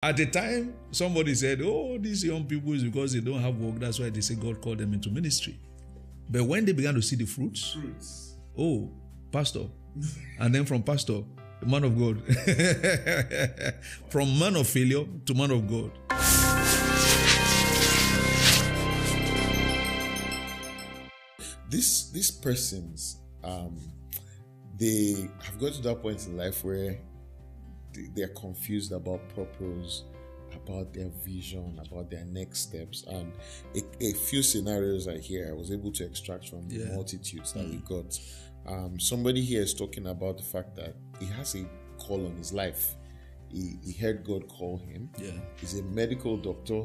At the time, somebody said, oh, these young people is because they don't have work. That's why they say God called them into ministry. But when they began to see the fruits, oh, pastor. And then from pastor, man of God. From man of failure to man of God. These persons, they have got to that point in life where they're confused about purpose, about their vision, about their next steps. And a few scenarios I was able to extract from the multitudes that we got. Somebody here is talking about the fact that he has a call on his life. He heard God call him. Yeah. He's a medical doctor.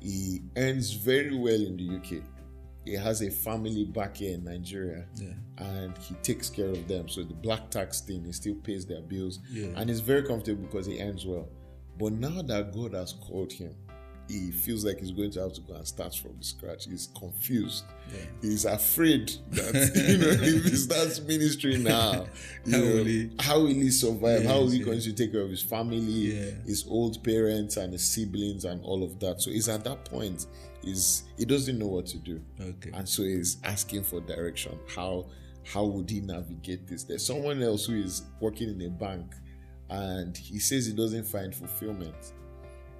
He earns very well in the UK. He has a family back here in Nigeria, and he takes care of them. So the black tax thing, he still pays their bills, and he's very comfortable because he earns well. But now that God has called him, he feels like he's going to have to go and start from scratch. He's confused. Yeah. He's afraid that if he starts ministry now, how will he survive? How is he going to take care of his family, his old parents, and his siblings, and all of that? So he's at that point. He doesn't know what to do, and so he's asking for direction. How would he navigate this? There's someone else who is working in a bank, and he says he doesn't find fulfillment.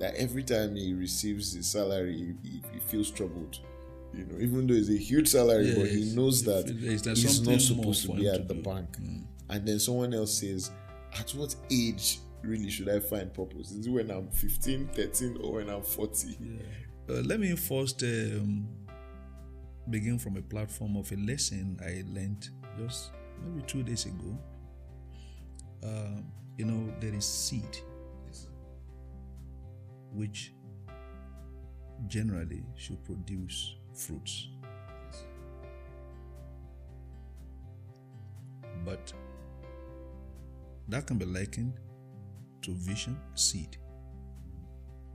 That every time he receives his salary, he feels troubled. Even though it's a huge salary, but he knows that he's not supposed to be at the bank. And then someone else says, at what age really should I find purpose? Is it when I'm 15, 13, or when I'm 40? Let me first begin from a platform of a lesson I learned just maybe 2 days ago. There is seed, which generally should produce fruits. But that can be likened to vision, seed,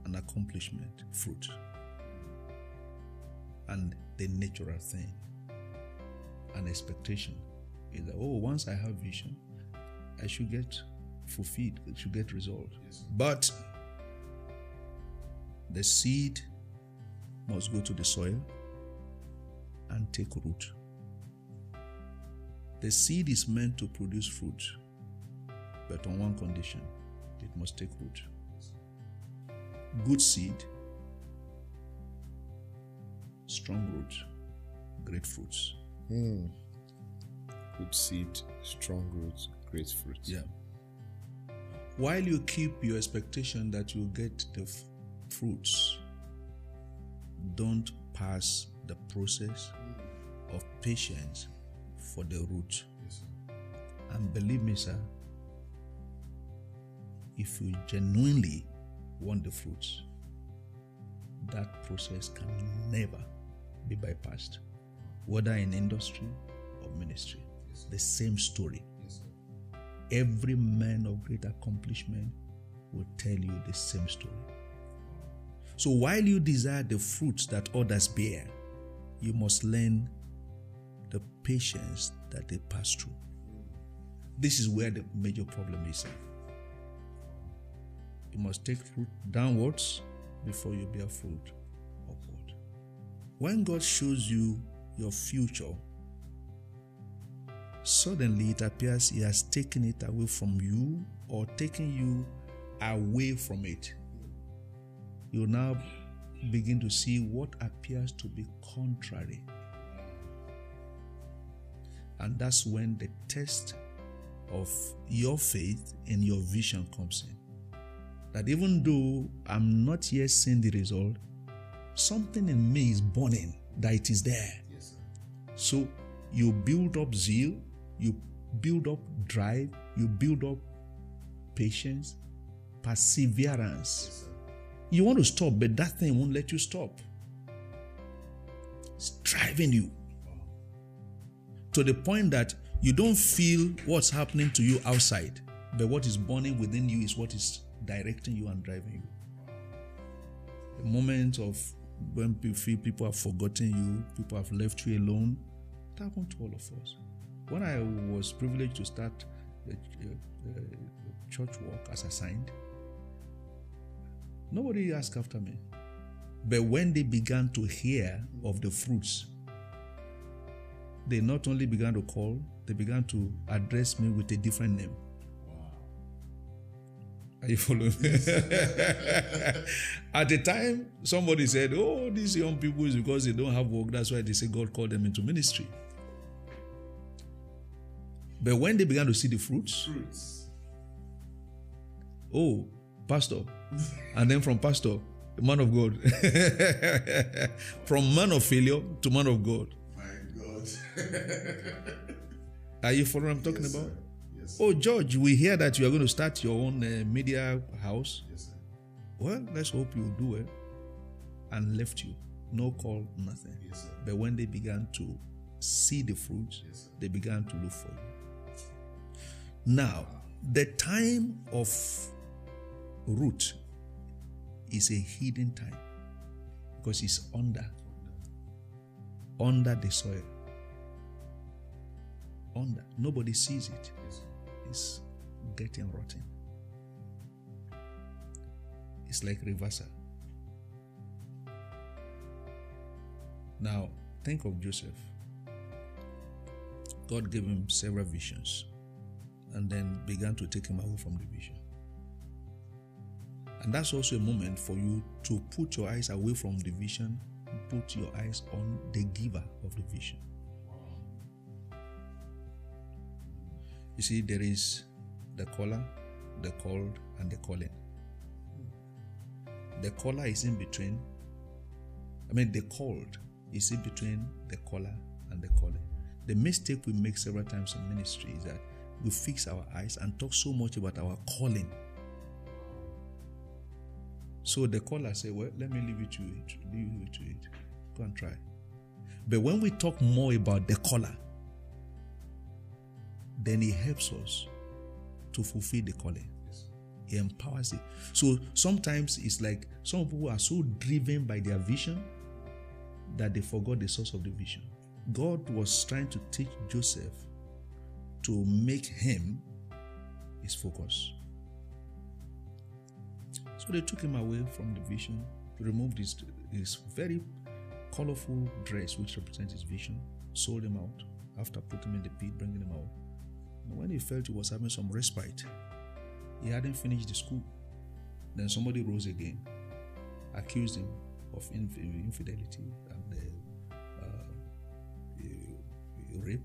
and accomplishment, fruit. And the natural thing, an expectation is that, once I have vision, I should get fulfilled, it should get resolved. But the seed must go to the soil and take root. The seed is meant to produce fruit, but on one condition: it must take root. Good seed, strong root, great fruits. Good seed, strong roots, great fruits. Yeah. While you keep your expectation that you'll get the fruits, don't pass the process of patience for the root. And believe me, sir, if you genuinely want the fruits, that process can never be bypassed, whether in industry or ministry. The same story. Every man of great accomplishment will tell you the same story. So while you desire the fruits that others bear, you must learn the patience that they pass through. This is where the major problem is. You must take fruit downwards before you bear fruit upward. When God shows you your future, suddenly it appears He has taken it away from you or taken you away from it. You now begin to see what appears to be contrary. And that's when the test of your faith and your vision comes in. That even though I'm not yet seeing the result, something in me is burning that it is there. So you build up zeal, you build up drive, you build up patience, perseverance. You want to stop, but that thing won't let you stop. It's driving you to the point that you don't feel what's happening to you outside, but what is burning within you is what is directing you and driving you. The moment of when you feel people have forgotten you, people have left you alone, it happened to all of us. When I was privileged to start the church work as assigned, Nobody asked after me. But when they began to hear of the fruits, they not only began to call, they began to address me with a different name. Wow. Are you following me? At the time, somebody said, oh, these young people is because they don't have work. That's why they say God called them into ministry. But when they began to see the fruits, oh, pastor. And then from pastor, man of God. From man of failure to man of God. My God. Are you following what I'm talking about? Sir. Yes, sir. Oh, George, we hear that you are going to start your own media house. Yes, sir. Well, let's hope you do it. And left you. No call, nothing. Yes, sir. But when they began to see the fruits, Yes, sir. they began to look for you. Now, the time of root is a hidden time because it's under the soil. Under. Nobody sees it. Yes, sir. It's getting rotten. It's like reversal. Now, think of Joseph. God gave him several visions and then began to take him away from the vision. And that's also a moment for you to put your eyes away from the vision, put your eyes on the giver of the vision. You see, there is the caller, the called, and the calling. The caller is in between. The called is in between the caller and the calling. The mistake we make several times in ministry is that we fix our eyes and talk so much about our calling. So the caller say, well, let me leave you to it. Go and try. But when we talk more about the caller, then it helps us to fulfill the calling. Yes. It empowers it. So sometimes it's like some people are so driven by their vision that they forgot the source of the vision. God was trying to teach Joseph to make him his focus. So they took him away from the vision, removed his very colorful dress, which represents his vision, sold him out after putting him in the pit, bringing him out. And when he felt he was having some respite, he hadn't finished the school. Then somebody rose again, accused him of infidelity and rape.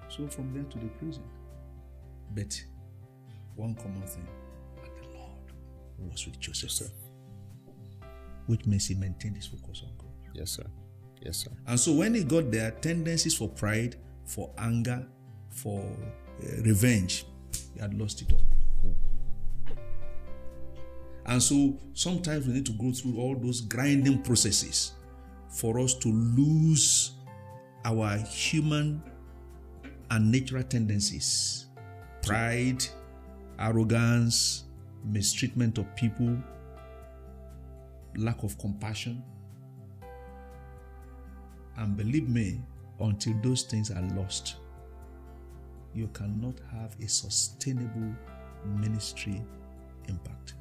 So from there to the prison. But one common thing, and the Lord was with Joseph, sir. Which means he maintained his focus on God. Yes, sir. Yes, sir. And so when he got there, tendencies for pride, for anger, for revenge, he had lost it all. And so sometimes we need to go through all those grinding processes for us to lose our human and natural tendencies. Pride, arrogance, mistreatment of people, lack of compassion. And believe me, until those things are lost, you cannot have a sustainable ministry impact.